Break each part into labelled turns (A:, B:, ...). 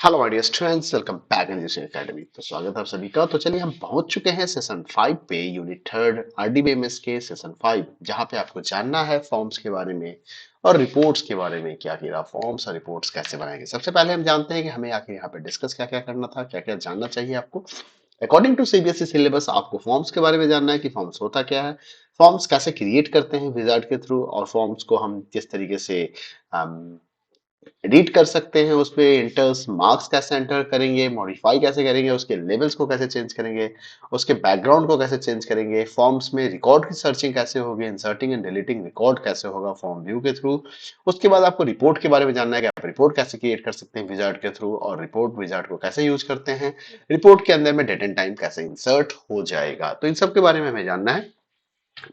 A: Hello my dear students, welcome back in this academy. तो स्वागत है आप सभी का। तो चलिए हम पहुंच चुके हैं सेशन 5 पे, यूनिट थर्ड आरडीबीएमएस के सेशन 5, जहां पे आपको जानना है फॉर्म्स के बारे में और रिपोर्ट्स के बारे में कि आखिर आप फॉर्म्स और रिपोर्ट्स कैसे बनाएंगे। सबसे पहले हम जानते हैं कि हमें आखिर यहाँ पे डिस्कस क्या क्या करना था, क्या क्या जानना चाहिए आपको। अकॉर्डिंग टू सीबीएसई सिलेबस आपको फॉर्म्स के बारे में जानना है कि फॉर्म्स होता क्या है, फॉर्म्स कैसे क्रिएट करते हैं विजार्ड के थ्रू, और फॉर्म्स को हम किस तरीके से एडिट कर सकते हैं, उसपे इंटर्स मार्क्स कैसे एंटर करेंगे, मॉडिफाई कैसे करेंगे, उसके लेवल्स को कैसे चेंज करेंगे, उसके बैकग्राउंड को कैसे चेंज करेंगे, फॉर्म्स में रिकॉर्ड की सर्चिंग कैसे होगी, इंसर्टिंग एंड डिलीटिंग रिकॉर्ड कैसे होगा फॉर्म व्यू के थ्रू। उसके बाद आपको रिपोर्ट के बारे में जानना है कि आप रिपोर्ट कैसे क्रिएट कर सकते हैं विजार्ड के थ्रू, और रिपोर्ट विजार्ड को कैसे यूज करते हैं, रिपोर्ट के अंदर में डेट एंड टाइम कैसे इंसर्ट हो जाएगा। तो इन सब के बारे में हमें जानना है।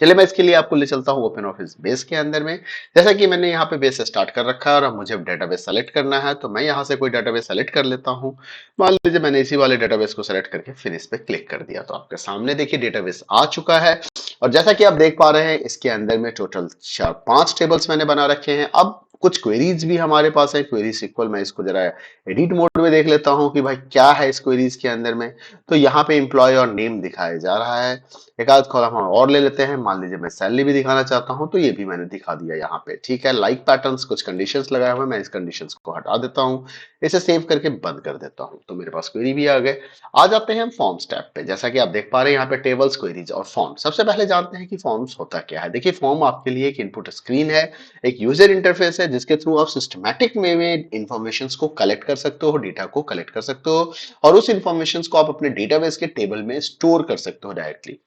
A: चलिए मैं इसके लिए आपको ले चलता हूँ ओपन ऑफिस बेस के अंदर में। जैसा कि मैंने यहाँ पे बेस स्टार्ट कर रखा है और अब मुझे डेटाबेस सेलेक्ट करना है, तो मैं यहाँ से कोई डेटाबेस सेलेक्ट कर लेता हूँ। मान लीजिए मैंने इसी वाले डेटाबेस को सेलेक्ट करके फिर इस पे क्लिक कर दिया, तो आपके सामने देखिए डेटाबेस आ चुका है। और जैसा कि आप देख पा रहे हैं, इसके अंदर में टोटल 4-5 टेबल्स मैंने बना रखे हैं। अब कुछ क्वेरीज भी हमारे पास है, क्वेरी सिक्वल। मैं इसको जरा एडिट मोड में देख लेता हूँ कि भाई क्या है इस क्वेरीज के अंदर में। तो यहाँ पे एम्प्लॉय और नेम दिखाया जा रहा है। एक आध कॉलम हम और ले लेते हैं। मान लीजिए मैं सैलरी भी दिखाना चाहता हूं, तो ये भी मैंने दिखा दिया यहाँ पे। ठीक है, लाइक पैटर्न्स कुछ कंडीशंस लगाए हुए, मैं इस कंडीशंस को हटा देता हूं, इसे सेव करके बंद कर देता हूं, तो मेरे पास क्वेरी भी आ गए। आ जाते हैं हम फॉर्म्स टैब पे। जैसा कि आप देख पा रहे हैं यहाँ पे टेबल्स, क्वेरीज और फॉर्म। सबसे पहले जानते हैं कि फॉर्म्स होता क्या है। देखिए, फॉर्म आपके लिए एक इनपुट स्क्रीन है, एक यूजर इंटरफेस है, जिसके थ्रू आप सिस्टमैटिक वे में इंफॉर्मेशन को कलेक्ट कर सकते हो, डेटा को कलेक्ट कर सकते हो, और उस इंफॉर्मेशन को आप अपने डेटाबेस के टेबल में स्टोर कर सकते हो डायरेक्टली।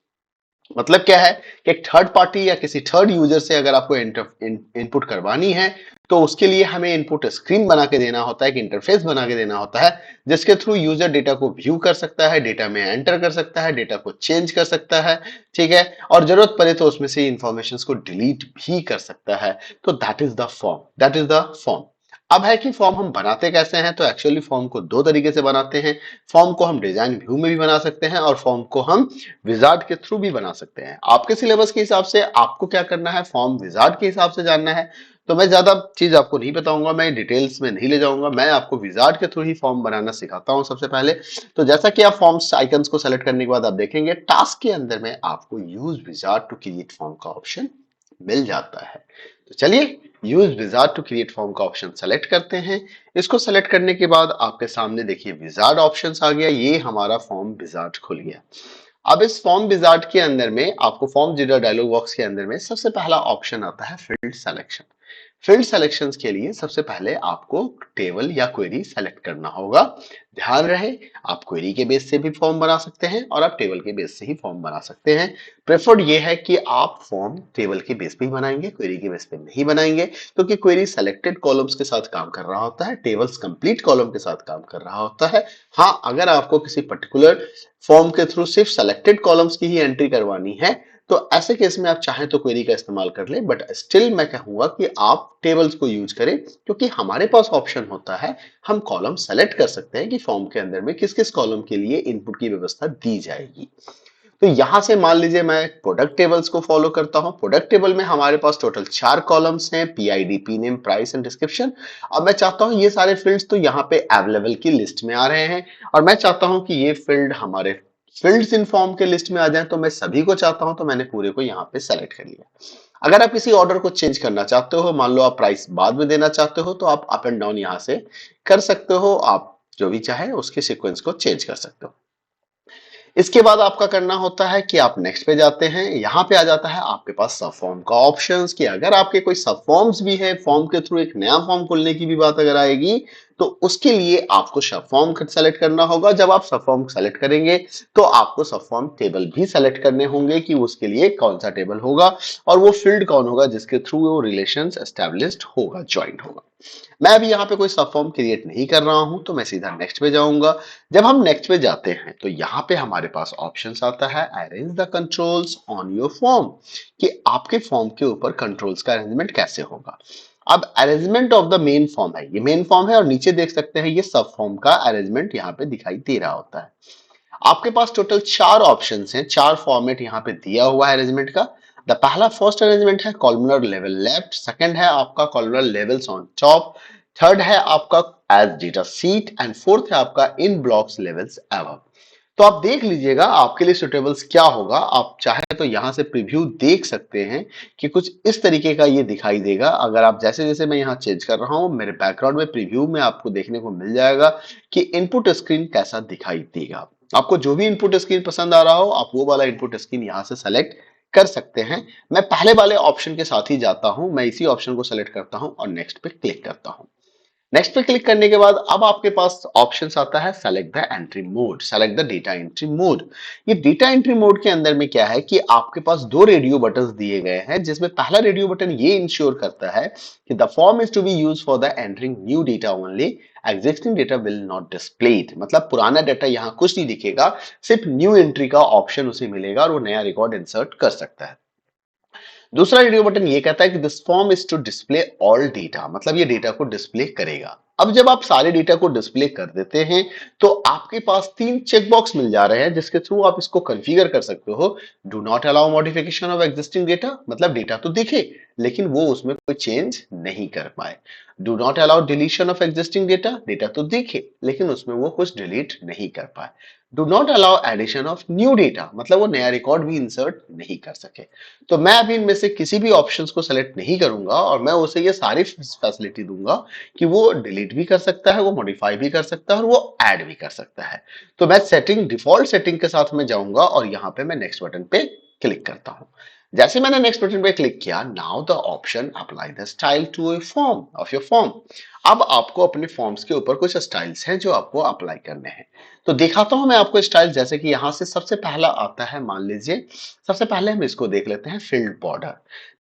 A: मतलब क्या है कि एक थर्ड पार्टी या किसी थर्ड यूजर से अगर आपको इनपुट करवानी है, तो उसके लिए हमें इनपुट स्क्रीन बना के देना होता है, एक इंटरफेस बना के देना होता है, जिसके थ्रू यूजर डेटा को व्यू कर सकता है, डेटा में एंटर कर सकता है, डेटा को चेंज कर सकता है। ठीक है, और जरूरत पड़े तो उसमें से इंफॉर्मेशन को डिलीट भी कर सकता है। तो that is the form, that is the form. अब है कि फॉर्म हम बनाते कैसे हैं। तो एक्चुअली फॉर्म को दो तरीके से बनाते हैं। फॉर्म को हम डिजाइन व्यू में भी बना सकते हैं, और फॉर्म को हम विजार्ड के थ्रू भी बना सकते हैं। आपके सिलेबस के हिसाब से आपको क्या करना है, फॉर्म विजार्ड के हिसाब से जानना है, तो मैं ज्यादा चीज आपको नहीं बताऊंगा, मैं डिटेल्स में नहीं ले जाऊंगा, मैं आपको विजार्ड के थ्रू ही फॉर्म बनाना सिखाता हूं सबसे पहले। तो जैसा कि आप फॉर्म्स आइकन्स को सेलेक्ट करने के बाद आप देखेंगे टास्क के अंदर में आपको use wizard to create form का ऑप्शन मिल जाता है। तो चलिए use wizard to create form का ऑप्शन सेलेक्ट करते हैं। इसको सेलेक्ट करने के बाद आपके सामने देखिए विजार्ड ऑप्शंस आ गया, ये हमारा फॉर्म विजार्ड खुल गया। अब इस फॉर्म विजार्ड के अंदर में आपको फॉर्म जीरो डायलॉग बॉक्स के अंदर में सबसे पहला ऑप्शन आता है फील्ड सिलेक्शन। फील्ड सिलेक्शंस के लिए सबसे पहले आपको टेबल या क्वेरी सेलेक्ट करना होगा। ध्यान रहे, आप क्वेरी के बेस से भी फॉर्म बना सकते हैं और आप टेबल के बेस से ही फॉर्म बना सकते हैं। प्रेफर्ड ये है कि आप फॉर्म टेबल के बेस पे ही बनाएंगे, क्वेरी के बेस पे नहीं बनाएंगे, क्योंकि क्वेरी सेलेक्टेड कॉलम्स के साथ काम कर रहा होता है, टेबल्स कंप्लीट कॉलम के साथ काम कर रहा होता है। हाँ, अगर आपको किसी पर्टिकुलर फॉर्म के थ्रू सिर्फ सेलेक्टेड कॉलम्स की ही एंट्री करवानी है, तो ऐसे केस में आप चाहें तो क्वेरी का इस्तेमाल कर ले, बट स्टिल मैं कहूंगा कि आप टेबल्स को यूज करें, क्योंकि हमारे पास ऑप्शन होता है, हम कॉलम सेलेक्ट कर सकते हैं कि फॉर्म के अंदर में किस किस कॉलम के लिए इनपुट की व्यवस्था दी जाएगी। तो यहां से मान लीजिए मैं प्रोडक्ट टेबल्स को फॉलो करता हूं। प्रोडक्ट टेबल में हमारे पास टोटल 4 कॉलम्स हैं, PID, P name, price and description. अब मैं चाहता हूं ये सारे फील्ड्स तो यहाँ पे अवेलेबल की लिस्ट में आ रहे हैं, और मैं चाहता हूं कि ये फील्ड हमारे फील्ड्स इन फॉर्म के लिस्ट में आ जाए, तो मैं सभी को चाहता हूं, तो मैंने पूरे को यहाँ पे सेलेक्ट कर लिया। अगर आप किसी ऑर्डर को चेंज करना चाहते हो, मान लो आप प्राइस बाद में देना चाहते हो, तो आप अप एंड डाउन यहां से कर सकते हो, आप जो भी चाहे उसके सीक्वेंस को चेंज कर सकते हो। इसके बाद आपका करना होता है कि आप नेक्स्ट पे जाते हैं। यहां पे आ जाता है आपके पास सब फॉर्म का ऑप्शंस, कि अगर आपके कोई सब फॉर्म्स भी है, फॉर्म के थ्रू एक नया फॉर्म खोलने की भी बात अगर आएगी, तो उसके लिए आपको सब फॉर्म सेलेक्ट करना होगा। जब आप सब फॉर्म सेलेक्ट करेंगे, तो आपको सब फॉर्म टेबल भी सेलेक्ट करने होंगे कि उसके लिए कौन सा टेबल होगा, और वो फील्ड कौन होगा जिसके थ्रू वो रिलेशन एस्टेब्लिश्ड होगा, ज्वाइंट होगा। मैं अभी यहाँ पे कोई सब फॉर्म क्रिएट नहीं कर रहा हूं, तो मैं सीधा नेक्स्ट पे जाऊंगा। जब हम नेक्स्ट पे जाते हैं, तो यहाँ पे हमारे पास ऑप्शंस आता है arrange the controls on your form, कि आपके फॉर्म के ऊपर कंट्रोल्स का अरेंजमेंट कैसे होगा। अब arrangement of the main form है, ये मेन फॉर्म है, और नीचे देख सकते हैं ये सब फॉर्म का अरेंजमेंट यहाँ पे दिखाई दे रहा होता है। आपके पास टोटल 4 ऑप्शंस हैं, 4 फॉर्मेट यहाँ पे दिया हुआ है अरेंजमेंट का। द पहला फर्स्ट अरेंजमेंट है कॉलमनर लेवल लेफ्ट, सेकंड है आपका columnar levels on top, third है आपका as data sheet and fourth है आपका इन ब्लॉक्स लेवल्स अबव। तो आप देख लीजिएगा आपके लिए सुटेबल्स क्या होगा। आप चाहे तो यहां से प्रीव्यू देख सकते हैं कि कुछ इस तरीके का ये दिखाई देगा। अगर आप जैसे जैसे मैं यहाँ चेंज कर रहा हूं मेरे बैकग्राउंड में प्रीव्यू में आपको देखने को मिल जाएगा कि इनपुट स्क्रीन कैसा दिखाई देगा। आपको जो भी इनपुट स्क्रीन पसंद आ रहा हो आप वो वाला इनपुट स्क्रीन यहाँ से सेलेक्ट कर सकते हैं। मैं पहले वाले ऑप्शन के साथ ही जाता हूं, मैं इसी ऑप्शन को सेलेक्ट करता हूं और नेक्स्ट पे क्लिक करता हूं। नेक्स्ट पे क्लिक करने के बाद अब आपके पास ऑप्शन आता है select the entry mode, select the data entry mode. ये डेटा एंट्री मोड के अंदर में क्या है कि आपके पास दो रेडियो बटन्स दिए गए हैं, जिसमें पहला रेडियो बटन ये इंश्योर करता है कि the form is to be use for the entering new data only, existing data will not displayed. मतलब पुराना डेटा यहाँ कुछ नहीं दिखेगा, सिर्फ न्यू एंट्री का ऑप्शन उसे मिलेगा और वो नया रिकॉर्ड इंसर्ट कर सकता है। दूसरा रेडियो बटन ये कहता है कि this form is to display all data, मतलब ये डेटा को डिस्प्ले करेगा। अब जब आप सारे डेटा को डिस्प्ले कर देते हैं तो आपके पास तीन चेक बॉक्स मिल जा रहे हैं जिसके थ्रू आप इसको कॉन्फ़िगर कर सकते हो। Do not allow modification of existing data, मतलब डेटा तो दिखे लेकिन वो उसमें कोई चेंज नहीं कर पाए। Do not allow deletion of existing data, data तो दिखे लेकिन उसमें वो कुछ डिलीट नहीं कर पाए। Do not allow addition of new data, मतलब वो नया रिकॉर्ड भी इंसर्ट नहीं कर सके। तो मैं अभी इनमें से किसी भी ऑप्शंस को सेलेक्ट नहीं करूंगा और मैं उसे ये सारी फैसिलिटी दूंगा कि वो डिलीट भी कर सकता है, वो मॉडिफाई भी कर सकता है और वो ऐड भी कर सकता है। तो मैं सेटिंग डिफॉल्ट सेटिंग के साथ में जाऊंगा और यहाँ पे मैं नेक्स्ट बटन पे क्लिक करता हूँ। जैसे मैंने नेक्स्ट बटन पे क्लिक किया, now the option apply the style to a form of your form. अब आपको अपने फॉर्म्स के ऊपर कुछ स्टाइल्स हैं जो आपको अप्लाई करने हैं। तो दिखाता हूं मैं आपको स्टाइल। जैसे कि यहां से सबसे पहला आता है, मान लीजिए सबसे पहले हम इसको देख लेते हैं फील्ड बॉर्डर।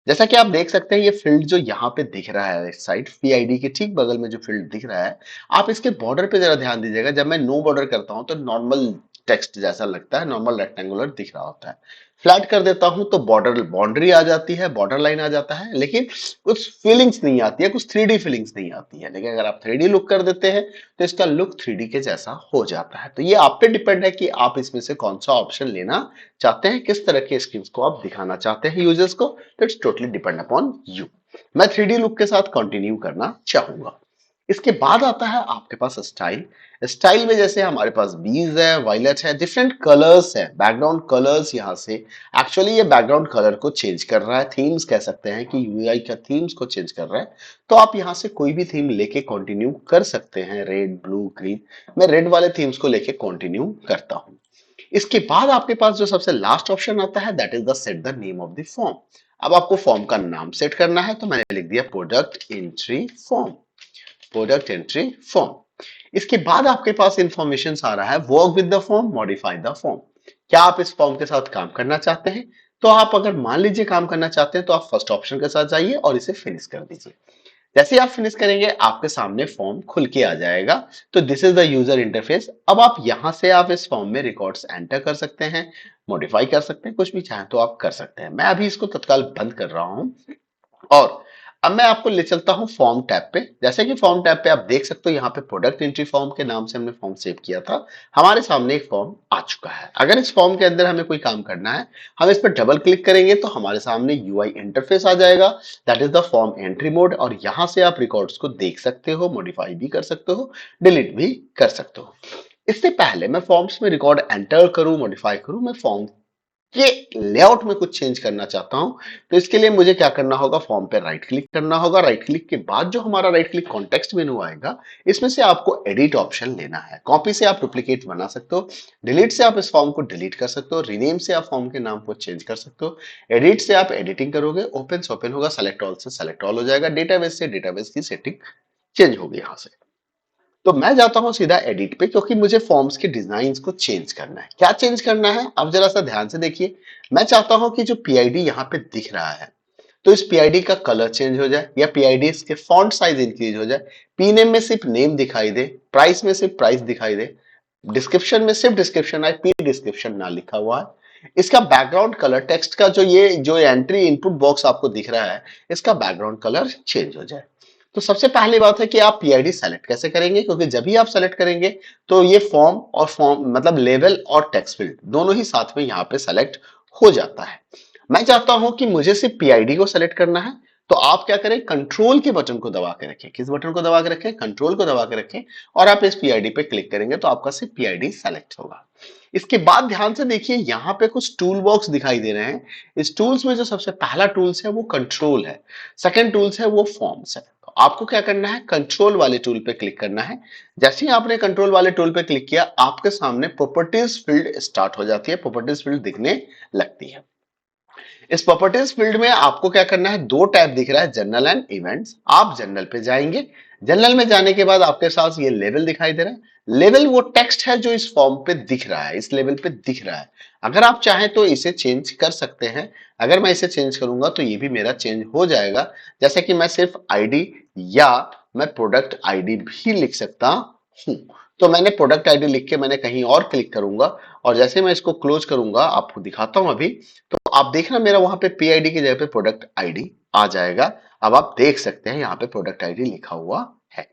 A: जैसा कि आप देख सकते हैं ये फील्ड जो यहाँ पे दिख रहा है इस साइड पीआईडी के ठीक बगल में जो फील्ड दिख रहा है, आप इसके बॉर्डर पे जरा ध्यान दीजिएगा। जब मैं नो बॉर्डर करता हूं तो नॉर्मल टेक्स्ट जैसा लगता है, नॉर्मल रेक्टेंगुलर दिख रहा होता है। फ्लैट कर देता हूं तो बॉर्डर बाउंड्री आ जाती है, बॉर्डर लाइन आ जाता है, लेकिन कुछ फीलिंग्स नहीं आती है, कुछ 3D फीलिंग्स नहीं आती है। लेकिन अगर आप 3D लुक कर देते हैं तो इसका लुक 3D के जैसा हो जाता है। तो ये आप पे डिपेंड है कि आप इसमें से कौन सा ऑप्शन लेना चाहते हैं, किस तरह के स्क्रीन को आप दिखाना चाहते हैं यूजर्स को। तो it's totally depend upon you. मैं 3D लुक के साथ कंटिन्यू करना चाहूंगा। इसके बाद आता है आपके पास स्टाइल। स्टाइल में जैसे हमारे पास बीज है, वायलेट है, डिफरेंट कलर्स है, बैकग्राउंड कलर्स। यहाँ से एक्चुअली ये बैकग्राउंड कलर को चेंज कर रहा है, थीम्स कह सकते हैं कि यूआई का थीम्स को चेंज कर रहा है। तो आप यहाँ से कोई भी थीम लेके कंटिन्यू कर सकते हैं, रेड, ब्लू, ग्रीन। मैं रेड वाले थीम्स को लेके कंटिन्यू करता हूँ। इसके बाद आपके पास जो सबसे लास्ट ऑप्शन आता है that is the set the name of the form. अब आपको फॉर्म का नाम सेट करना है, तो मैंने लिख दिया product entry form, product entry form. इसके बाद आपके पास इंफॉर्मेशन आ रहा है work with the form, modify the form. क्या आप इस फॉर्म के साथ काम करना चाहते हैं? तो आप अगर मान लीजिए काम करना चाहते हैं तो आप फर्स्ट ऑप्शन के साथ जाइए और इसे फिनिश कर दीजिए। जैसे आप फिनिश करेंगे आपके सामने फॉर्म खुल के आ जाएगा। तो this is the user interface. अब आप यहां से आप इस फॉर्म में रिकॉर्ड्स एंटर कर सकते हैं, मॉडिफाई कर सकते हैं, कुछ भी चाहें तो आप कर सकते हैं। मैं अभी इसको तत्काल बंद कर रहा हूं और अब मैं आपको ले चलता हूं फॉर्म टैब पे। जैसे कि फॉर्म टैब पे आप देख सकते हो यहाँ पे प्रोडक्ट एंट्री फॉर्म के नाम से हमने फॉर्म सेव किया था। हमारे सामने एक फॉर्म आ चुका है। अगर इस फॉर्म के अंदर हमें कोई काम करना है, हम इस पर डबल क्लिक करेंगे तो हमारे सामने यूआई इंटरफेस आ जाएगा, that is the form entry mode. और यहाँ से आप रिकॉर्ड्स को देख सकते हो, मॉडिफाई भी कर सकते हो, डिलीट भी कर सकते हो। इससे पहले मैं फॉर्म्स में रिकॉर्ड एंटर करूं, मॉडिफाई करूं, मैं फॉर्म ये लेआउट में कुछ चेंज करना चाहता हूं। तो इसके लिए मुझे क्या करना होगा, फॉर्म पे राइट क्लिक करना होगा। राइट क्लिक के बाद जो हमारा राइट क्लिक कॉन्टेक्स्ट मेनू आएगा, इसमें से आपको एडिट ऑप्शन लेना है। कॉपी से आप डुप्लीकेट बना सकते हो, डिलीट से आप इस फॉर्म को डिलीट कर सकते हो, रीनेम से आप फॉर्म के नाम को चेंज कर सकते हो, एडिट से आप एडिटिंग करोगे, ओपन से ओपन होगा, सेलेक्ट ऑल से सेलेक्ट ऑल हो जाएगा, डेटाबेस से डेटाबेस की सेटिंग चेंज होगी यहाँ से। तो मैं जाता हूं सीधा एडिट पे, क्योंकि मुझे फॉर्म्स के डिजाइन को चेंज करना है। क्या चेंज करना है अब जरा सा ध्यान से देखिए। मैं चाहता हूं कि जो पीआईडी यहाँ पे दिख रहा है, तो इस पीआईडी का कलर चेंज हो जाए या पीआईडी के फॉन्ट साइज इंक्रीज हो जाए। पी नेम में सिर्फ नेम दिखाई दे, प्राइस में सिर्फ प्राइस दिखाई दे, डिस्क्रिप्शन में सिर्फ डिस्क्रिप्शन आए, पी डिस्क्रिप्शन ना लिखा हुआ है। इसका बैकग्राउंड कलर टेक्स्ट का जो एंट्री इनपुट बॉक्स आपको दिख रहा है, इसका बैकग्राउंड कलर चेंज हो जाए। तो सबसे पहली बात है कि आप पीआईडी सेलेक्ट कैसे करेंगे, क्योंकि जब भी आप सेलेक्ट करेंगे तो ये फॉर्म और फॉर्म मतलब लेवल और टेक्स्ट फील्ड दोनों ही साथ में यहाँ पे सेलेक्ट हो जाता है। मैं चाहता हूं कि मुझे सिर्फ पीआईडी को सेलेक्ट करना है, तो आप क्या करें, कंट्रोल के बटन को दबा के रखें। किस बटन को दबा के रखें, कंट्रोल को दबा के रखें, और आप इस पीआईडी पे क्लिक करेंगे तो आपका सिर्फ पीआईडी सेलेक्ट होगा। इसके बाद ध्यान से देखिए, यहाँ पे कुछ टूल बॉक्स दिखाई दे रहे हैं। इस टूल्स में जो सबसे पहला टूल्स है वो कंट्रोल है, सेकंड टूल्स है वो फॉर्म्स है। तो आपको क्या करना है, कंट्रोल वाले टूल पे क्लिक करना है। जैसे ही आपने कंट्रोल वाले टूल पे क्लिक किया, आपके सामने प्रॉपर्टीज फील्ड स्टार्ट हो जाती है, प्रॉपर्टीज फील्ड दिखने लगती है। इस प्रॉपर्टीज फील्ड में आपको क्या करना है, दो टैब दिख रहा है, जनरल एंड इवेंट्स। आप जनरल पे जाएंगे। जनरल में जाने के बाद आपके साथ ये लेवल दिखाई दे रहा है। लेवल वो टेक्स्ट है जो इस फॉर्म पे दिख रहा है, इस लेवल पे दिख रहा है। अगर आप चाहें तो इसे चेंज कर सकते हैं। अगर मैं इसे चेंज करूंगा तो ये भी मेरा चेंज हो जाएगा। जैसे कि मैं सिर्फ आईडी या मैं प्रोडक्ट आईडी भी लिख सकता हूं। तो मैंने प्रोडक्ट आईडी लिख के मैंने कहीं और क्लिक करूंगा, और जैसे मैं इसको क्लोज करूंगा, आपको दिखाता हूं अभी, तो आप देखना मेरा वहां पे पीआईडी की जगह पे प्रोडक्ट आईडी आ जाएगा। अब आप देख सकते हैं यहाँ पे प्रोडक्ट आईडी लिखा हुआ है।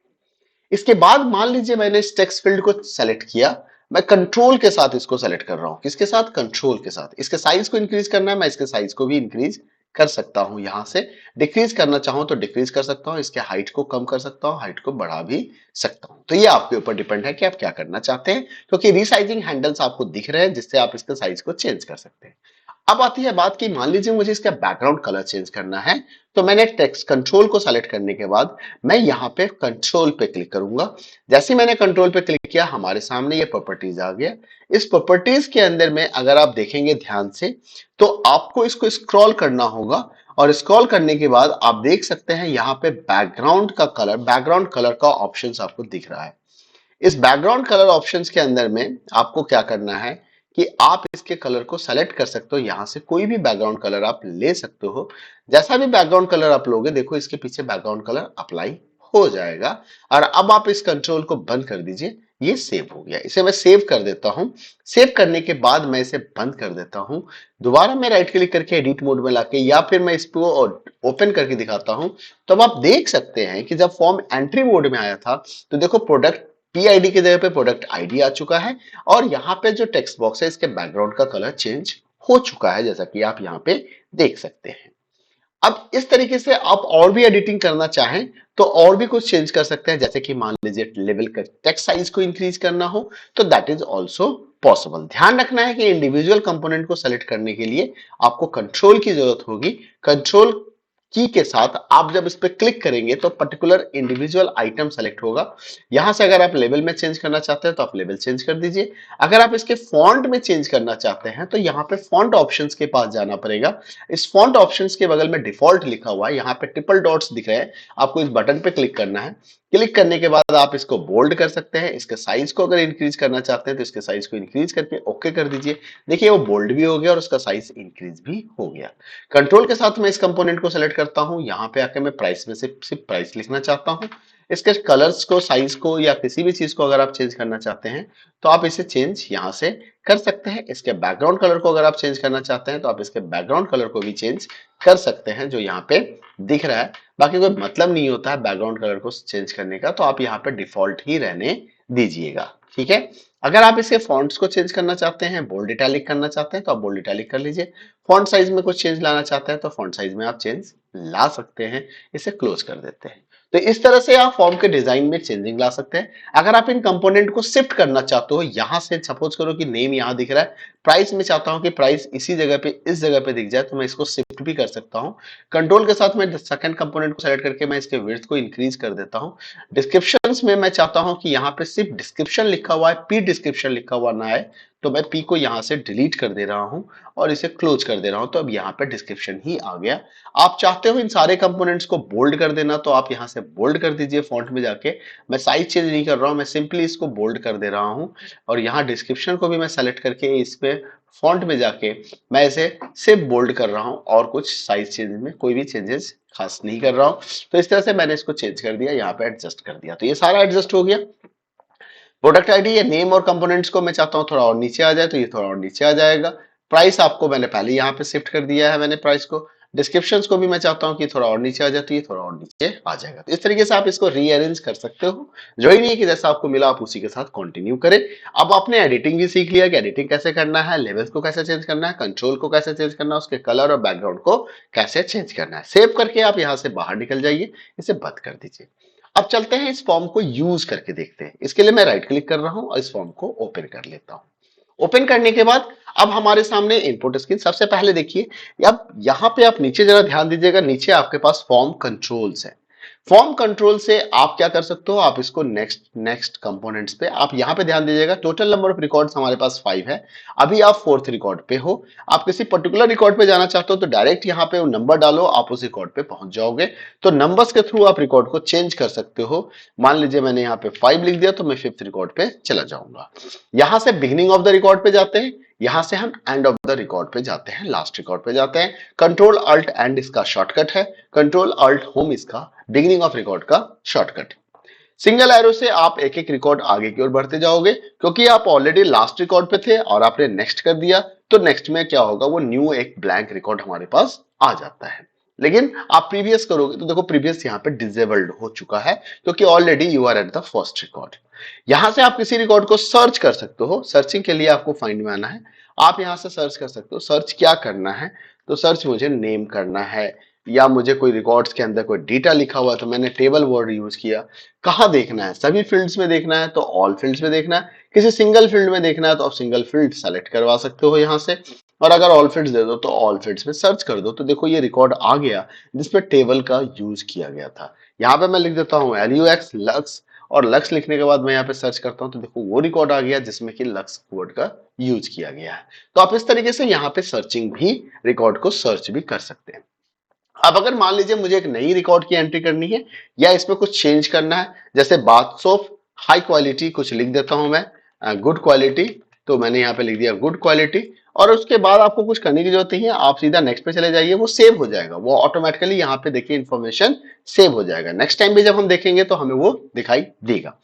A: इसके बाद मान लीजिए मैंने इस टेक्स्ट फील्ड को सेलेक्ट किया। मैं कंट्रोल के साथ इसको सेलेक्ट कर रहा हूं। किसके साथ, कंट्रोल के साथ। इसके साइज को इंक्रीज करना है, मैं इसके साइज को भी इंक्रीज कर सकता हूं। यहां से डिक्रीज करना चाहूं तो डिक्रीज कर सकता हूं, इसके हाइट को कम कर सकता हूं, हाइट को बढ़ा भी सकता हूं। तो ये आपके ऊपर डिपेंड है कि आप क्या करना चाहते हैं, क्योंकि रीसाइजिंग हैंडल्स आपको दिख रहे हैं जिससे आप इसके साइज को चेंज कर सकते हैं। अब आती है बात कि मान लीजिए मुझे इसका बैकग्राउंड कलर चेंज करना है। तो मैंने टेक्स्ट कंट्रोल को सेलेक्ट करने के बाद मैं यहाँ पे कंट्रोल पे क्लिक करूंगा। जैसे मैंने कंट्रोल पे क्लिक किया, हमारे सामने ये प्रॉपर्टीज आ गया। इस प्रॉपर्टीज के अंदर में अगर आप देखेंगे ध्यान से, तो आपको इसको स्क्रॉल करना होगा, और स्क्रॉल करने के बाद आप देख सकते हैं यहाँ पे बैकग्राउंड का कलर, बैकग्राउंड कलर का ऑप्शन आपको दिख रहा है। इस बैकग्राउंड कलर ऑप्शंस के अंदर में आपको क्या करना है कि आप इसके कलर को सेलेक्ट कर सकते हो। यहां से कोई भी बैकग्राउंड कलर आप ले सकते हो। जैसा भी बैकग्राउंड कलर आप लोगे, देखो इसके पीछे बैकग्राउंड कलर अप्लाई हो जाएगा। और अब आप इस कंट्रोल को बंद कर दीजिए। ये सेव हो गया। इसे मैं सेव कर देता हूं। सेव करने के बाद मैं इसे बंद कर देता हूं। दोबारा मैं राइट क्लिक करके एडिट मोड में लाके, या फिर मैं इसको ओपन करके दिखाता हूं। तो अब आप देख सकते हैं कि जब फॉर्म एंट्री मोड में आया था, तो देखो प्रोडक्ट पीआईडी की जगह पे प्रोडक्ट आईडी आ चुका है, और यहाँ पे जो टेक्स्ट बॉक्स है इसके बैकग्राउंड का कलर चेंज हो चुका है, जैसा कि आप यहाँ पे देख सकते हैं। अब इस तरीके से आप और भी एडिटिंग करना चाहें तो और भी कुछ चेंज कर सकते हैं। जैसे कि मान लीजिए लेवल का टेक्स्ट साइज को इंक्रीज करना हो, तो दैट इज ऑल्सो पॉसिबल। ध्यान रखना है कि इंडिविजुअल कंपोनेंट को सेलेक्ट करने के लिए आपको कंट्रोल की जरूरत होगी। कंट्रोल की के साथ आप जब इस पे क्लिक करेंगे तो पर्टिकुलर इंडिविजुअल आइटम सेलेक्ट होगा। यहां से अगर आप लेवल में चेंज करना चाहते हैं तो आप लेवल चेंज कर दीजिए। अगर आप इसके फॉन्ट में चेंज करना चाहते हैं तो यहाँ पे फॉन्ट ऑप्शंस के पास जाना पड़ेगा। इस फॉन्ट ऑप्शंस के बगल में डिफॉल्ट लिखा हुआ है, यहाँ पे ट्रिपल डॉट्स दिख रहे हैं, आपको इस बटन पे क्लिक करना है। क्लिक करने के बाद आप इसको बोल्ड कर सकते हैं। इसके साइज को अगर इंक्रीज करना चाहते हैं तो इसके साइज को इंक्रीज करके ओके कर दीजिए। देखिए वो बोल्ड भी हो गया और उसका साइज इंक्रीज भी हो गया। कंट्रोल के साथ मैं इस कंपोनेंट को सेलेक्ट करता हूं। यहाँ पे आके मैं प्राइस में से सिर्फ प्राइस लिखना चाहता हूं। इसके कलर्स को, साइज को, या किसी भी चीज को अगर आप चेंज करना चाहते हैं तो आप इसे चेंज यहाँ से कर सकते हैं। इसके बैकग्राउंड कलर को अगर आप चेंज करना चाहते हैं तो आप इसके बैकग्राउंड कलर को भी चेंज कर सकते हैं, जो यहाँ पे दिख रहा है। बाकी कोई मतलब नहीं होता है बैकग्राउंड कलर को चेंज करने का, तो आप यहाँ पे डिफॉल्ट ही रहने दीजिएगा। ठीक है। अगर आप इसके फॉन्ट्स को चेंज करना चाहते हैं, बोल्ड इटैलिक करना चाहते हैं, तो आप बोल्ड इटैलिक कर लीजिए। फॉन्ट साइज में कुछ चेंज लाना चाहते हैं तो फॉन्ट साइज में आप चेंज ला सकते हैं। इसे क्लोज कर देते हैं। तो इस तरह से आप फॉर्म के डिजाइन में चेंजिंग ला सकते हैं। अगर आप इन कंपोनेंट को शिफ्ट करना चाहते हो, यहां से सपोज करो कि नेम यहां दिख रहा है, प्राइस में चाहता हूं कि प्राइस इसी जगह पे, इस जगह पे दिख जाए, तो मैं इसको शिफ्ट भी कर सकता हूं। कंट्रोल के साथ मैं सेकंड कंपोनेंट को सेलेक्ट करके मैं इसके विड्थ को इंक्रीज कर देता हूं। डिस्क्रिप्शंस में मैं चाहता हूं कि यहाँ पे सिर्फ डिस्क्रिप्शन लिखा हुआ है, पी डिस्क्रिप्शन लिखा हुआ ना है, तो मैं पी को यहां से डिलीट कर दे रहा हूं और इसे क्लोज कर दे रहा हूं। तो अब यहाँ पे डिस्क्रिप्शन ही आ गया। आप चाहते हो इन सारे कंपोनेंट्स को बोल्ड कर देना, तो आप यहां से बोल्ड कर दीजिए फॉन्ट में जाके। मैं साइज चेंज नहीं कर रहा हूं, मैं सिंपली इसको बोल्ड कर दे रहा हूं। और यहाँ डिस्क्रिप्शन को भी मैं सेलेक्ट करके इस पे फॉन्ट में जाके मैं इसे सिर्फ बोल्ड कर रहा हूं, और कुछ साइज चेंज में कोई भी चेंजेस खास नहीं कर रहा हूं। तो इस तरह से मैंने इसको चेंज कर दिया, यहाँ पे एडजस्ट कर दिया। तो ये सारा एडजस्ट हो गया। प्रोडक्ट आईडी या नेम और कंपोनेंट्स को मैं चाहता हूं थोड़ा और नीचे आ जाए, तो ये थोड़ा और नीचे आ जाएगा। प्राइस आपको मैंने पहले यहाँ पे शिफ्ट कर दिया है, मैंने प्राइस को। डिस्क्रिप्शंस को भी मैं चाहता हूं कि थोड़ा और नीचे आ जाए, तो ये थोड़ा और नीचे आ जाएगा। तो इस तरीके से आप इसको रीअरेंज कर सकते हो। जो ही नहीं है कि जैसा आपको मिला आप उसी के साथ कंटिन्यू करें। अब आपने एडिटिंग भी सीख लिया कि एडिटिंग कैसे करना है, लेवल्स को कैसे चेंज करना है, कंट्रोल को कैसे चेंज करना है, उसके कलर और बैकग्राउंड को कैसे चेंज करना है। सेव करके आप यहां से बाहर निकल जाइए, इसे बंद कर दीजिए। अब चलते हैं इस फॉर्म को यूज करके देखते हैं। इसके लिए मैं राइट क्लिक कर रहा हूं और इस फॉर्म को ओपन कर लेता हूं। ओपन करने के बाद अब हमारे सामने इनपुट स्क्रीन। सबसे पहले देखिए, अब यहां पे आप नीचे जरा ध्यान दीजिएगा, नीचे आपके पास फॉर्म कंट्रोल्स है। फॉर्म कंट्रोल से आप क्या कर सकते हो, आप इसको नेक्स्ट नेक्स्ट कंपोनेंट्स पे, आप यहां पे ध्यान दीजिएगा। टोटल नंबर ऑफ रिकॉर्ड्स हमारे पास 5 है। अभी आप फोर्थ रिकॉर्ड पे हो। आप किसी पर्टिकुलर रिकॉर्ड पे जाना चाहते हो तो डायरेक्ट यहां पे नंबर डालो, आप उस रिकॉर्ड पे पहुंच जाओगे। तो नंबर्स के थ्रू आप रिकॉर्ड को चेंज कर सकते हो। मान लीजिए मैंने यहाँ पे 5 लिख दिया, तो मैं फिफ्थ रिकॉर्ड पे चला जाऊंगा। यहां से बिगिनिंग ऑफ द रिकॉर्ड पे जाते हैं, यहां से हम एंड ऑफ द रिकॉर्ड पे जाते हैं, लास्ट रिकॉर्ड पे जाते हैं। कंट्रोल अल्ट एंड इसका शॉर्टकट है, कंट्रोल अल्ट होम इसका बिगिनिंग ऑफ रिकॉर्ड का शॉर्टकट। सिंगल एरो से आप एक एक रिकॉर्ड आगे की ओर बढ़ते जाओगे, क्योंकि आप ऑलरेडी लास्ट रिकॉर्ड पे थे और आपने नेक्स्ट कर दिया, तो नेक्स्ट में क्या होगा, वो न्यू एक ब्लैंक रिकॉर्ड हमारे पास आ जाता है। लेकिन आप प्रीवियस करोगे तो देखो प्रीवियस यहाँ पे डिसेबल्ड हो चुका है, क्योंकि already you are at the first record. यहां से आप किसी रिकॉर्ड को सर्च कर सकते हो। सर्चिंग के लिए आपको फाइंड में आना है। आप यहां से सर्च कर सकते हो। सर्च क्या करना है, तो सर्च मुझे नेम करना है, या मुझे कोई रिकॉर्ड्स के अंदर कोई डेटा लिखा हुआ है तो मैंने टेबल वर्ड यूज किया। कहाँ देखना है, सभी फील्ड्स में देखना है तो ऑल फील्ड्स में देखना है। किसी सिंगल फील्ड में देखना है तो आप सिंगल फील्ड सेलेक्ट करवा सकते हो यहाँ से। और अगर ऑल फील्ड्स दे दो तो ऑल फील्ड्स में सर्च कर दो, तो देखो ये रिकॉर्ड आ गया जिसमें टेबल का यूज किया गया था। यहाँ पे मैं लिख देता हूँ LUX लक्स, और लक्स लिखने के बाद मैं यहाँ पे सर्च करता हूँ तो देखो वो रिकॉर्ड आ गया जिसमें कि लक्स वर्ड का यूज किया गया है। तो आप इस तरीके से यहाँ पे सर्चिंग भी, रिकॉर्ड को सर्च भी कर सकते हैं। अब अगर मान लीजिए मुझे एक नई रिकॉर्ड की एंट्री करनी है, या इसमें कुछ चेंज करना है, जैसे बाथ सोप हाई क्वालिटी कुछ लिख देता हूं मैं, गुड क्वालिटी, तो मैंने यहाँ पे लिख दिया गुड क्वालिटी। और उसके बाद आपको कुछ करने की जरूरत नहीं है, आप सीधा नेक्स्ट पे चले जाइए, वो सेव हो जाएगा, वो ऑटोमेटिकली यहाँ पे देखिए इंफॉर्मेशन सेव हो जाएगा। नेक्स्ट टाइम भी जब हम देखेंगे तो हमें वो दिखाई देगा।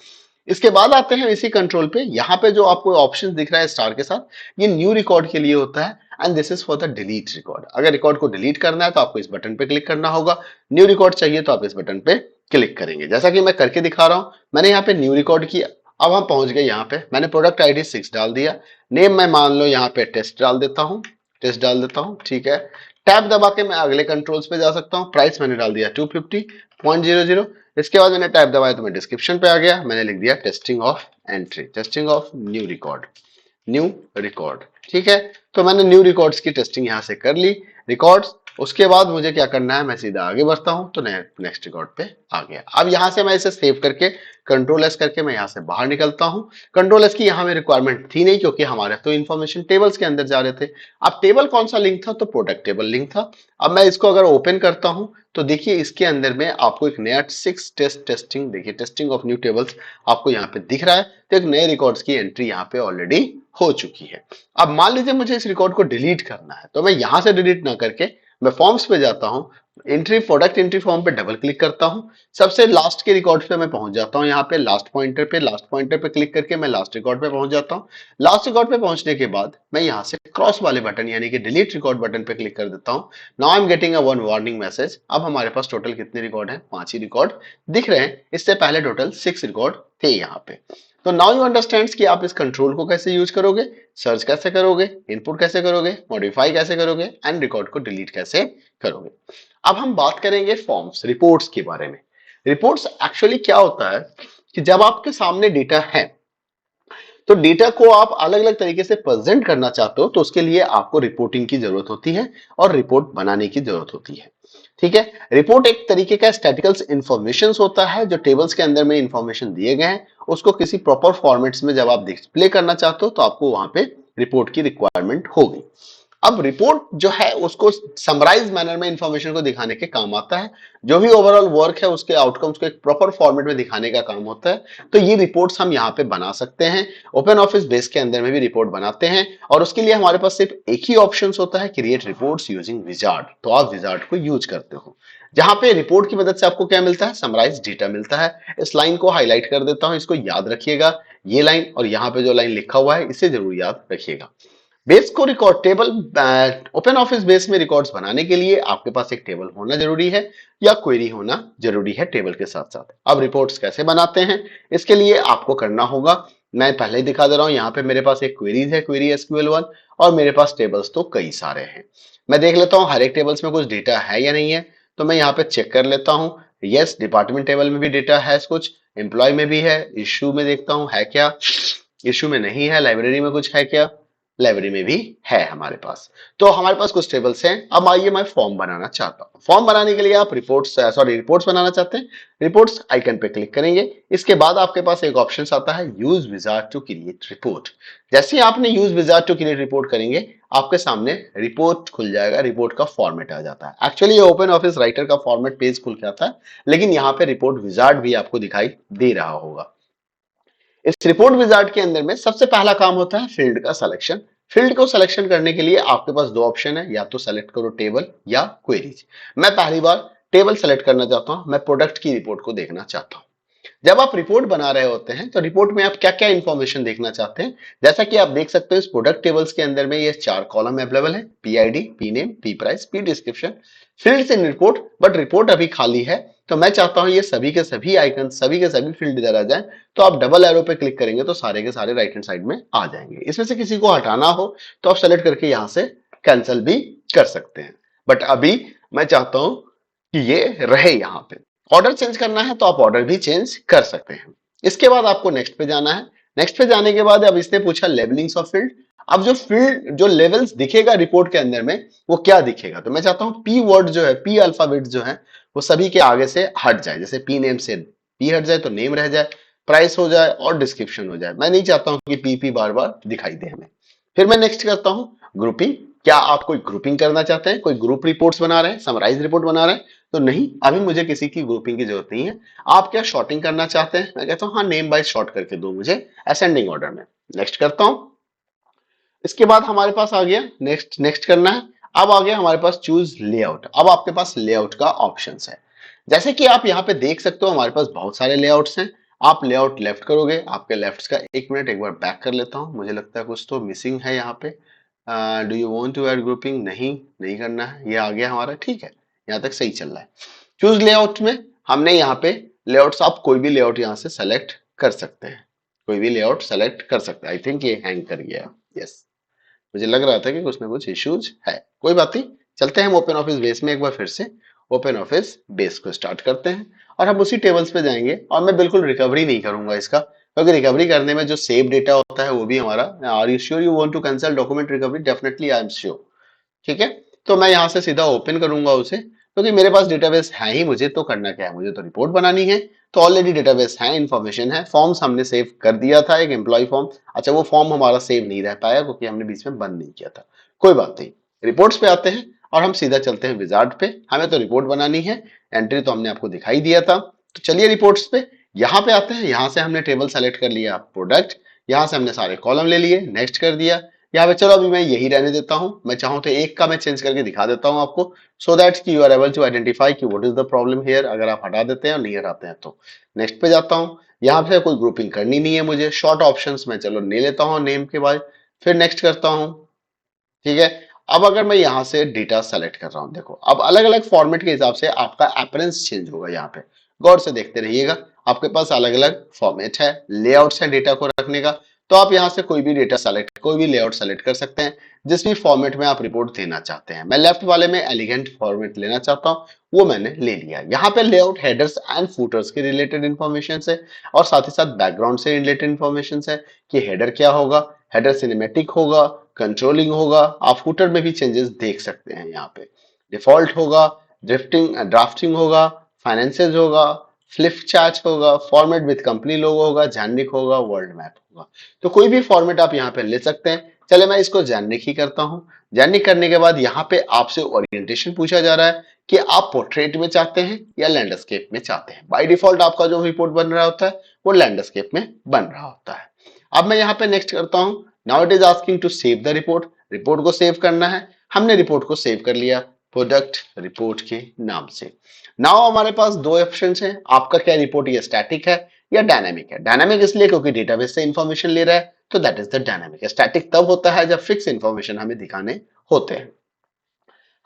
A: इसके बाद आते हैं इसी कंट्रोल पे, यहाँ पे जो आपको ऑप्शन दिख रहा है स्टार के साथ, ये न्यू रिकॉर्ड के लिए होता है, and this is for the delete record. अगर रिकॉर्ड को डिलीट करना है तो आपको इस बटन पे क्लिक करना होगा। न्यू रिकॉर्ड चाहिए तो आप इस बटन पे क्लिक करेंगे, जैसा कि मैं करके दिखा रहा हूं। मैंने यहाँ पे न्यू रिकॉर्ड किया। अब हम पहुंच गए यहाँ पे, मैंने प्रोडक्ट ID 6 डाल दिया। नेम मैं मान लो यहाँ पे टेस्ट डाल देता हूँ, टेस्ट डाल देता हूँ, ठीक है। टैब दबा के मैं अगले कंट्रोल्स पे जा सकता हूँ। प्राइस मैंने डाल दिया 250.00। इसके बाद मैंने टैब दबाया तो मैं डिस्क्रिप्शन पे आ गया, मैंने लिख दिया testing of entry, testing of new record, new record, ठीक है। तो मैंने न्यू रिकॉर्ड्स की टेस्टिंग यहां से कर ली, रिकॉर्ड्स। उसके बाद मुझे क्या करना है, मैं सीधा आगे बढ़ता हूं, तो नेक्स्ट रिकॉर्ड पे आ गया। अब यहां से मैं इसे सेव करके कंट्रोल S करके मैं यहां से बाहर निकलता हूं। कंट्रोल S की यहां में रिक्वायरमेंट थी नहीं, क्योंकि हमारे तो इन्फॉर्मेशन टेबल्स के अंदर जा रहे थे। अब टेबल कौन सा लिंक था, तो प्रोडक्ट टेबल लिंक था। अब मैं इसको अगर ओपन करता हूं तो देखिए इसके अंदर में आपको एक नया 6 टेस्टिंग, देखिए टेस्टिंग ऑफ न्यू टेबल्स आपको यहाँ पे दिख रहा है। तो एक नए रिकॉर्ड्स की एंट्री यहाँ पे ऑलरेडी हो चुकी है। अब मान लीजिए मुझे इस रिकॉर्ड को डिलीट करना है, तो मैं यहां से डिलीट ना करके मैं फॉर्म्स पे जाता हूं, एंट्री प्रोडक्ट एंट्री फॉर्म पे डबल क्लिक करता हूं, सबसे लास्ट के रिकॉर्ड पे मैं पहुंच जाता हूं। यहाँ पे लास्ट पॉइंटर पे क्लिक करके मैं लास्ट रिकॉर्ड पे पहुंच जाता हूं। लास्ट रिकॉर्ड पे पहुंचने के बाद मैं यहाँ से क्रॉस वाले बटन यानी कि डिलीट रिकॉर्ड बटन पे क्लिक कर देता हूं। Now I am getting a one warning message. अब हमारे पास टोटल कितने रिकॉर्ड हैं, 5 ही रिकॉर्ड दिख रहे हैं। इससे पहले टोटल 6 रिकॉर्ड थे यहाँ पे। तो नाउ यू अंडरस्टैंड कि आप इस कंट्रोल को कैसे यूज करोगे, सर्च कैसे करोगे, इनपुट कैसे करोगे, मॉडिफाई कैसे करोगे, एंड रिकॉर्ड को डिलीट कैसे करोगे। अब हम बात करेंगे फॉर्म्स, रिपोर्ट्स के बारे में। रिपोर्ट्स एक्चुअली क्या होता है कि जब आपके सामने डेटा है, तो डेटा को आप अलग अलग तरीके से प्रेजेंट करना चाहते हो, तो उसके लिए आपको रिपोर्टिंग की जरूरत होती है और रिपोर्ट बनाने की जरूरत होती है, ठीक है। रिपोर्ट एक तरीके का स्टैटिकल इंफॉर्मेशन होता है, जो टेबल्स के अंदर में इंफॉर्मेशन दिए गए हैं, उसको किसी प्रॉपर फॉर्मेट्स में जब आप डिस्प्ले करना चाहते हो तो आपको वहां पे रिपोर्ट की रिक्वायरमेंट होगी। अब रिपोर्ट जो है उसको समराइज मैनर में इंफॉर्मेशन को दिखाने के काम आता है। जो भी ओवरऑल वर्क है उसके आउटकम्स को एक प्रॉपर फॉर्मेट में दिखाने का काम होता है। तो ये रिपोर्ट्स हम यहाँ पे बना सकते हैं। ओपन ऑफिस बेस के अंदर में भी रिपोर्ट बनाते हैं, और उसके लिए हमारे पास सिर्फ एक ही ऑप्शन होता है, क्रिएट रिपोर्ट्स यूजिंग विजार्ड। तो आप विजार्ड को यूज करते हो, जहां पे रिपोर्ट की मदद से आपको क्या मिलता है, समराइज डेटा मिलता है। इस लाइन को हाईलाइट कर देता हूं, इसको याद रखिएगा। ये लाइन और यहाँ पे जो लाइन लिखा हुआ है इसे जरूर याद रखिएगा। बेस को record table open office base में रिकॉर्ड्स बनाने के लिए आपके पास एक टेबल होना जरूरी है या क्वेरी होना जरूरी है टेबल के साथ साथ। अब रिपोर्ट्स कैसे बनाते हैं, इसके लिए आपको करना होगा, मैं पहले ही दिखा दे रहा हूं, यहाँ पे मेरे पास एक क्वेरीज है, क्वेरी SQL1, और मेरे पास टेबल्स तो कई सारे हैं। मैं देख लेता हूँ हर एक टेबल्स में कुछ डेटा है या नहीं है, तो मैं यहाँ पे चेक कर लेता हूँ। यस, डिपार्टमेंट टेबल में भी डेटा है कुछ, एम्प्लॉय में भी है, इश्यू में देखता हूँ है क्या, इश्यू में नहीं है, लाइब्रेरी में कुछ है क्या, लाइब्रेरी में भी है हमारे पास। तो हमारे पास कुछ टेबल्स हैं। अब आइए मैं फॉर्म बनाना चाहता हूं। फॉर्म बनाने के लिए आप रिपोर्ट्स बनाना चाहते हैं, रिपोर्ट्स आइकन पे क्लिक करेंगे। इसके बाद आपके पास एक ऑप्शन आता है use wizard to create report. जैसे ही आपने use wizard to create report करेंगे, आपके सामने रिपोर्ट खुल जाएगा, रिपोर्ट का फॉर्मेट आ जाता है। एक्चुअली ये ओपन ऑफिस राइटर का फॉर्मेट पेज खुल के आता है, लेकिन यहाँ पे रिपोर्ट विजार्ड भी आपको दिखाई दे रहा होगा। इस रिपोर्ट विजार्ड के अंदर में सबसे पहला काम होता है फील्ड का सिलेक्शन। फील्ड को सिलेक्शन करने के लिए आपके पास दो ऑप्शन है, या तो सेलेक्ट करो टेबल या क्वेरीज। मैं पहली बार टेबल सेलेक्ट करना चाहता हूं, मैं प्रोडक्ट की रिपोर्ट को देखना चाहता हूं। जब आप रिपोर्ट बना रहे होते हैं तो रिपोर्ट में आप क्या क्या इंफॉर्मेशन देखना चाहते हैं, जैसा कि आप देख सकते हो इस प्रोडक्ट टेबल्स के अंदर में ये 4 कॉलम अवेलेबल है, PID, P name, P price, P description, fields in report. But report अभी खाली है, तो मैं चाहता हूं ये सभी के सभी आइकन, सभी के सभी फील्ड इधर आ जाए। तो आप डबल एरो पे क्लिक करेंगे तो सारे के सारे राइट हैंड साइड में आ जाएंगे। इसमें से किसी को हटाना हो तो आप सेलेक्ट करके यहां से कैंसिल भी कर सकते हैं, बट अभी मैं चाहता हूं कि ये रहे यहाँ पे। ऑर्डर चेंज करना है तो आप ऑर्डर भी चेंज कर सकते हैं। इसके बाद आपको नेक्स्ट पे जाना है। नेक्स्ट पे जाने के बाद अब इसने पूछा लेबलिंग्स ऑफ फील्ड। अब जो फील्ड जो लेवल्स दिखेगा रिपोर्ट के अंदर में वो क्या दिखेगा, तो मैं चाहता हूं P वर्ड जो है, P अल्फाबेट जो है वो सभी के आगे से हट जाए। जैसे P नेम से P हट जाए तो नेम रह जाए, प्राइस हो जाए और डिस्क्रिप्शन हो जाए। मैं नहीं चाहता हूं कि P बार बार दिखाई दे हमें। फिर मैं नेक्स्ट करता हूं ग्रुपिंग। क्या आप कोई ग्रुपिंग करना चाहते हैं, कोई ग्रुप रिपोर्ट्स बना रहे हैं, समराइज रिपोर्ट बना रहे हैं, तो नहीं, अभी मुझे किसी की ग्रुपिंग की जरूरत नहीं है। आप क्या शॉर्टिंग करना चाहते हैं, मैं कहता हूं हाँ नेम बाय शॉर्ट करके दो मुझे असेंडिंग ऑर्डर में। नेक्स्ट करता हूं। इसके बाद हमारे पास आ गया नेक्स्ट, नेक्स्ट करना है। अब आ गया हमारे पास चूज लेआउट। अब आपके पास लेआउट का ऑप्शन है। जैसे कि आप यहाँ पे देख सकते हो हमारे पास बहुत सारे लेआउट्स हैं। आप लेआउट लेफ्ट करोगे, आपके लेफ्ट का एक मिनट एक बार बैक कर लेता हूँ, मुझे लगता है कुछ तो मिसिंग है यहाँ पे। Do you want to add grouping, नहीं, नहीं करना है, ये आ गया हमारा, ठीक है, यहाँ तक सही चल रहा है। चूज लेआउट में हमने यहाँ पे लेआउट्स, आप कोई भी लेआउट यहाँ से सेलेक्ट कर सकते हैं, कोई भी लेआउट सेलेक्ट कर सकते हैं। आई थिंक ये हैंग कर गया, यस, मुझे लग रहा था कि कुछ ना कुछ इश्यूज है, कोई बात नहीं। चलते हैं हम ओपन ऑफिस बेस में एक बार फिर से। ओपन ऑफिस बेस को स्टार्ट करते हैं और हम उसी टेबल्स पे जाएंगे, और मैं बिल्कुल रिकवरी नहीं करूंगा इसका, क्योंकि रिकवरी करने में जो सेव डेटा होता है वो भी हमारा। Are you sure you want to cancel document recovery? Definitely I am sure. ठीक है, तो मैं यहाँ से सीधा ओपन करूंगा उसे, क्योंकि मेरे पास डेटाबेस है ही, मुझे तो करना क्या है, मुझे तो रिपोर्ट बनानी है। तो ऑलरेडी डेटाबेस है, इंफॉर्मेशन है, फॉर्म्स हमने सेव कर दिया था, एक एम्प्लॉय फॉर्म। अच्छा, वो फॉर्म हमारा सेव नहीं रह पाया क्योंकि हमने बीच में बंद नहीं किया था, कोई बात नहीं। रिपोर्ट्स पे आते हैं और हम सीधा चलते हैं विजार्ड पे। हमें तो रिपोर्ट बनानी है, एंट्री तो हमने आपको दिखाई दिया था। तो चलिए रिपोर्ट्स पे यहाँ पे आते हैं। यहाँ से हमने टेबल सेलेक्ट कर लिया प्रोडक्ट, यहाँ से हमने सारे कॉलम ले लिए, नेक्स्ट कर दिया। यहाँ पे चलो अभी मैं यही रहने देता हूँ, मैं चाहूँ तो एक का मैं चेंज करके दिखा देता हूँ आपको, सो दैट कि you are able to identify कि what is the problem here, अगर आप हटा देते हैं और नहीं हटाते हैं तो। नेक्स्ट पे जाता हूँ, यहाँ पे कोई ग्रुपिंग करनी नहीं है मुझे, शॉर्ट ऑप्शंस में चलो ले लेता हूँ नेम के बाद, फिर नेक्स्ट करता हूँ। ठीक है, अब अगर मैं यहाँ से डेटा सेलेक्ट कर रहा हूँ, देखो अब अलग अलग फॉर्मेट के हिसाब से आपका अपीयरेंस चेंज होगा। यहाँ पे गौर से देखते रहिएगा, आपके पास अलग अलग फॉर्मेट है, लेआउट्स है डेटा को रखने का। तो आप यहाँ से कोई भी डेटा सेलेक्ट, कोई भी लेआउट सेलेक्ट कर सकते हैं, जिस भी फॉर्मेट में आप रिपोर्ट देना चाहते हैं। मैं लेफ्ट वाले में एलिगेंट फॉर्मेट लेना चाहता हूँ, वो मैंने ले लिया। यहाँ पे लेआउट हेडर्स एंड फूटर्स के रिलेटेड इन्फॉर्मेशन है, और साथ ही साथ बैकग्राउंड से रिलेटेड इन्फॉर्मेशन है कि हेडर क्या होगा, हेडर सिनेमेटिक होगा, कंट्रोलिंग होगा। आप फुटर में भी चेंजेस देख सकते हैं, यहाँ पे डिफॉल्ट होगा, ड्राफ्टिंग होगा, फाइनेंसेस होगा, फ्लिप चार्ट होगा, फॉर्मेट विद कंपनी लोगो होगा, जैनिक होगा, वर्ल्ड मैप होगा। तो कोई भी फॉर्मेट आप यहाँ पे ले सकते हैं। चले मैं इसको जैनिक ही करता हूँ। जैनिक करने के बाद यहाँ पे आपसे ओरिएंटेशन पूछा जा रहा है कि आप पोर्ट्रेट में चाहते हैं या लैंडस्केप में चाहते हैं। बाय डिफॉल्ट आपका जो रिपोर्ट बन रहा होता है वो लैंडस्केप में बन रहा होता है। अब मैं यहाँ पे नेक्स्ट करता हूँ। Now it is asking to save the report. Report को सेव करना है, हमने रिपोर्ट को सेव कर लिया प्रोडक्ट रिपोर्ट के नाम से। नाउ हमारे पास दो ऑप्शन हैं, आपका क्या रिपोर्ट ये स्टैटिक है या डायनामिक है। डायनामिक इसलिए क्योंकि डेटाबेस से इंफॉर्मेशन ले रहा है, तो that is the dynamic. Static तब होता है जब फिक्स इंफॉर्मेशन हमें दिखाने होते हैं।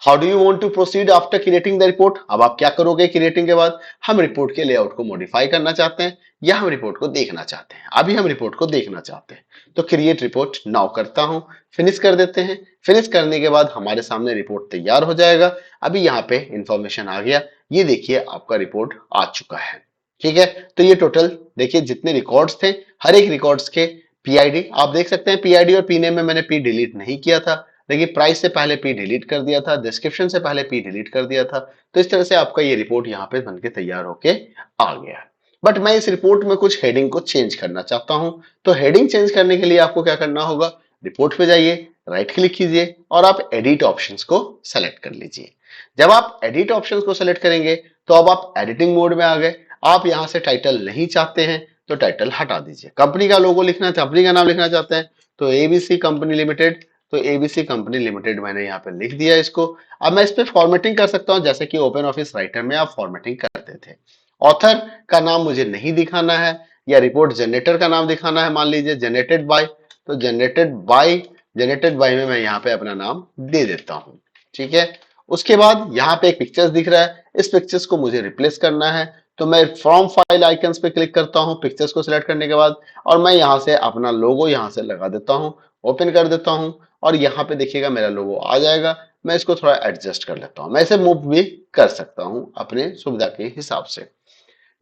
A: How do you want to proceed after creating the report? अब आप क्या करोगे क्रिएटिंग के बाद? हम रिपोर्ट के लेआउट को मॉडिफाई करना चाहते हैं या हम रिपोर्ट को देखना चाहते हैं? अभी हम रिपोर्ट को देखना चाहते हैं, तो क्रिएट रिपोर्ट नाउ करता हूं, फिनिश कर देते हैं। फिनिश करने के बाद हमारे सामने रिपोर्ट तैयार हो जाएगा। अभी यहाँ पे इंफॉर्मेशन आ गया, ये देखिए आपका रिपोर्ट आ चुका है। ठीक है, तो ये टोटल देखिए जितने रिकॉर्ड्स थे, हर एक रिकॉर्ड्स के पीआईडी आप देख सकते हैं। पीआईडी और पीनेम में मैंने पी डिलीट नहीं किया था, देखिए प्राइस से पहले पी डिलीट कर दिया था, डिस्क्रिप्शन से पहले पी डिलीट कर दिया था। तो इस तरह से आपका ये रिपोर्ट यहाँ पे बनके तैयार होके आ गया। बट मैं इस रिपोर्ट में कुछ हेडिंग को चेंज करना चाहता हूं। तो हेडिंग चेंज करने के लिए आपको क्या करना होगा? रिपोर्ट पे जाइए, राइट क्लिक कीजिए और आप एडिट ऑप्शंस को सेलेक्ट कर लीजिए। जब आप एडिट ऑप्शंस को सेलेक्ट करेंगे तो अब आप एडिटिंग मोड में आ गए। आप यहां से टाइटल नहीं चाहते हैं तो टाइटल हटा दीजिए। कंपनी का लोगो लिखना, कंपनी का नाम लिखना चाहते हैं तो एबीसी कंपनी लिमिटेड, तो एबीसी कंपनी लिमिटेड मैंने यहाँ पे लिख दिया इसको। अब मैं इस पे फॉर्मेटिंग कर सकता हूँ, जैसे कि ओपन ऑफिस राइटर में आप फॉर्मेटिंग करते थे। ऑथर का नाम मुझे नहीं दिखाना है, या रिपोर्ट जनरेटर का नाम दिखाना है, मान लीजिए जनरेटेड बाय, तो जनरेटेड बाय में मैं यहाँ पे अपना नाम दे देता हूँ। ठीक है, उसके बाद यहाँ पे एक पिक्चर्स दिख रहा है, इस पिक्चर्स को मुझे रिप्लेस करना है, तो मैं फ्रॉम फाइल आइकन्स पे क्लिक करता हूँ पिक्चर्स को सिलेक्ट करने के बाद, और मैं यहाँ से अपना लोगो यहाँ से लगा देता हूँ, ओपन कर देता हूँ, और यहाँ पे देखिएगा मेरा लोगो आ जाएगा। मैं इसको थोड़ा एडजस्ट कर लेता हूँ, मैं इसे मूव भी कर सकता हूँ अपने सुविधा के हिसाब से।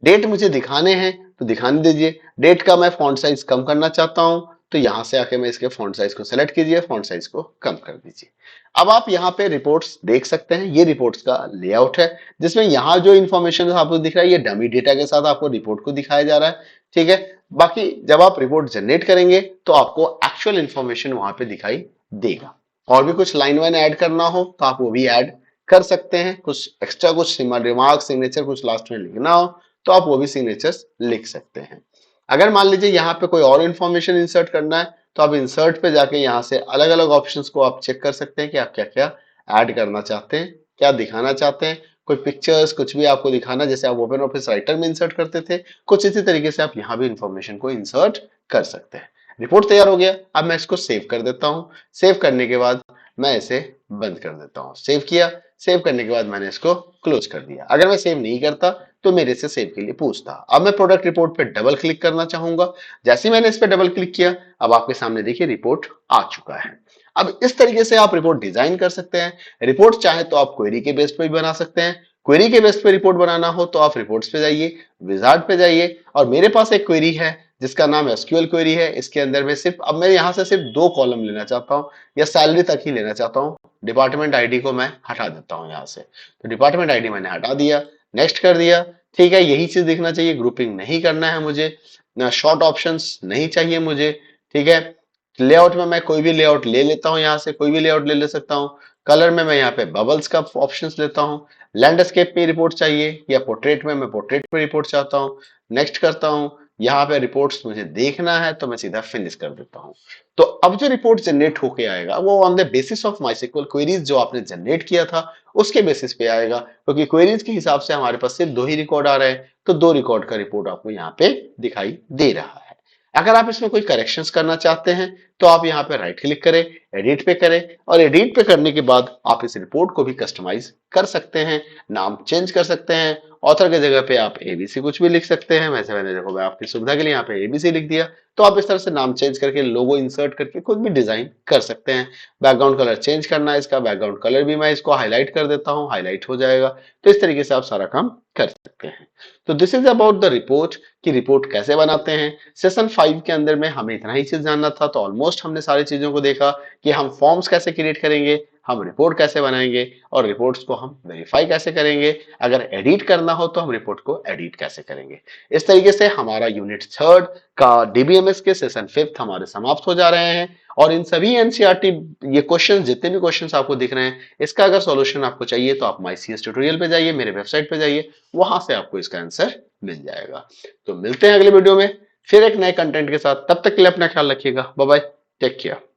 A: डेट मुझे दिखाने हैं तो दिखाने दीजिए। डेट का मैं फॉन्ट साइज कम करना चाहता हूं, तो यहां से आके मैं इसके फॉन्ट साइज को सेलेक्ट कीजिए, फॉन्ट साइज को कम कर दीजिए। अब आप यहाँ पे रिपोर्ट्स देख सकते हैं, ये रिपोर्ट्स का लेआउट है, जिसमें यहाँ जो इन्फॉर्मेशन आपको दिख रहा है ये डमी डेटा के साथ आपको रिपोर्ट को दिखाया जा रहा है। ठीक है, बाकी जब आप रिपोर्ट जनरेट करेंगे तो आपको एक्चुअल इन्फॉर्मेशन वहां पे दिखाई देगा। और भी कुछ लाइन वाइन ऐड करना हो तो आप वो भी ऐड कर सकते हैं, कुछ एक्स्ट्रा कुछ रिमार्क सिग्नेचर कुछ लास्ट में लिखना हो तो आप वो भी सिग्नेचर्स लिख सकते हैं। अगर मान लीजिए यहाँ पे कोई और इन्फॉर्मेशन इंसर्ट करना है तो आप इंसर्ट पे जाके यहाँ से अलग अलग ऑप्शंस को आप चेक कर सकते हैं कि आप क्या क्या ऐड करना चाहते हैं, क्या दिखाना चाहते हैं। कोई पिक्चर्स कुछ भी आपको दिखाना, जैसे आप ओपन ऑफिस राइटर में इंसर्ट करते थे, कुछ इसी तरीके से आप यहाँ भी इंफॉर्मेशन को इंसर्ट कर सकते हैं। रिपोर्ट तैयार हो गया, अब मैं इसको सेव कर देता हूँ। सेव करने के बाद मैं इसे बंद कर देता हूँ। सेव किया, सेव करने के बाद मैंने इसको क्लोज कर दिया। अगर मैं सेव नहीं करता तो मेरे से सेव के लिए पूछता। अब मैं प्रोडक्ट रिपोर्ट पे डबल क्लिक करना चाहूंगा। जैसे ही मैंने इस पे डबल क्लिक किया, अब आपके सामने देखिए रिपोर्ट आ चुका है। अब इस तरीके से आप रिपोर्ट डिजाइन कर सकते हैं। रिपोर्ट चाहे तो आप क्वेरी के बेस पे भी बना सकते हैं। क्वेरी के बेस पे रिपोर्ट बनाना हो तो आप रिपोर्ट्स पे जाइए, विजार्ड पे जाइए, और मेरे पास एक क्वेरी है जिसका नाम एसक्यूएल क्वेरी है। इसके अंदर में सिर्फ अब मैं यहाँ से सिर्फ 2 कॉलम लेना चाहता हूँ, या सैलरी तक ही लेना चाहता हूँ। डिपार्टमेंट आईडी को मैं हटा देता हूँ यहाँ से, तो डिपार्टमेंट आईडी मैंने हटा दिया, नेक्स्ट कर दिया। ठीक है, यही चीज दिखना चाहिए, ग्रुपिंग नहीं करना है मुझे, शॉर्ट ऑप्शंस नहीं चाहिए मुझे। ठीक है, लेआउट में मैं कोई भी लेआउट ले लेता हूँ, यहाँ से कोई भी लेआउट ले सकता हूँ। कलर में मैं यहाँ पे बबल्स का ऑप्शंस लेता हूँ। लैंडस्केप पे रिपोर्ट चाहिए या पोर्ट्रेट में मैं पोर्ट्रेट पे रिपोर्ट चाहता हूँ, नेक्स्ट करता हूँ। यहाँ पे रिपोर्ट्स मुझे देखना है तो मैं सीधा फिनिश कर देता हूँ। तो अब जो रिपोर्ट जनरेट होके आएगा वो on the basis of MySQL queries जो आपने जनरेट किया था उसके बेसिस पे आएगा, क्योंकि क्वेरीज के हिसाब से हमारे पास सिर्फ 2 ही रिकॉर्ड आ रहे हैं, तो 2 रिकॉर्ड का रिपोर्ट आपको यहाँ पे दिखाई दे रहा है। अगर आप इसमें कोई करेक्शंस करना चाहते हैं तो आप यहाँ पे राइट क्लिक करें, एडिट पे करें, और एडिट पे करने के बाद आप इस रिपोर्ट को भी कस्टमाइज कर सकते हैं, नाम चेंज कर सकते हैं। ऑथर की जगह पे आप एबीसी कुछ भी लिख सकते हैं, वैसे मैंने देखो मैं आपकी सुविधा के लिए यहाँ पे एबीसी लिख दिया। तो आप इस तरह से नाम चेंज करके लोगो इंसर्ट करके कुछ भी डिजाइन कर सकते हैं। बैकग्राउंड कलर चेंज करना है, इसका बैकग्राउंड कलर भी मैं इसको हाईलाइट कर देता हूँ, हाईलाइट हो जाएगा। तो इस तरीके से आप सारा काम कर सकते हैं। तो this is about the report, कि रिपोर्ट कैसे बनाते हैं। सेशन 5 के अंदर में हमें इतना ही चीज जानना था, तो ऑलमोस्ट हमने सारी चीजों को देखा कि हम फॉर्म्स कैसे क्रिएट करेंगे, हम रिपोर्ट कैसे बनाएंगे, और रिपोर्ट्स को हम वेरीफाई कैसे करेंगे। अगर एडिट करना हो तो हम रिपोर्ट को एडिट कैसे करेंगे। इस तरीके से हमारा यूनिट 3 का डीबीएमएस के सेशन 5 हमारे समाप्त हो जा रहे हैं। और इन सभी एनसीईआरटी ये क्वेश्चन, जितने भी क्वेश्चन आपको दिख रहे हैं, इसका अगर सॉल्यूशन आपको चाहिए तो आप माई सीएस ट्यूटोरियल पे जाइए, मेरे वेबसाइट पे जाइए, वहां से आपको इसका आंसर मिल जाएगा। तो मिलते हैं अगले वीडियो में फिर एक नए कंटेंट के साथ। तब तक के लिए अपना ख्याल रखिएगा। Bye bye, take care.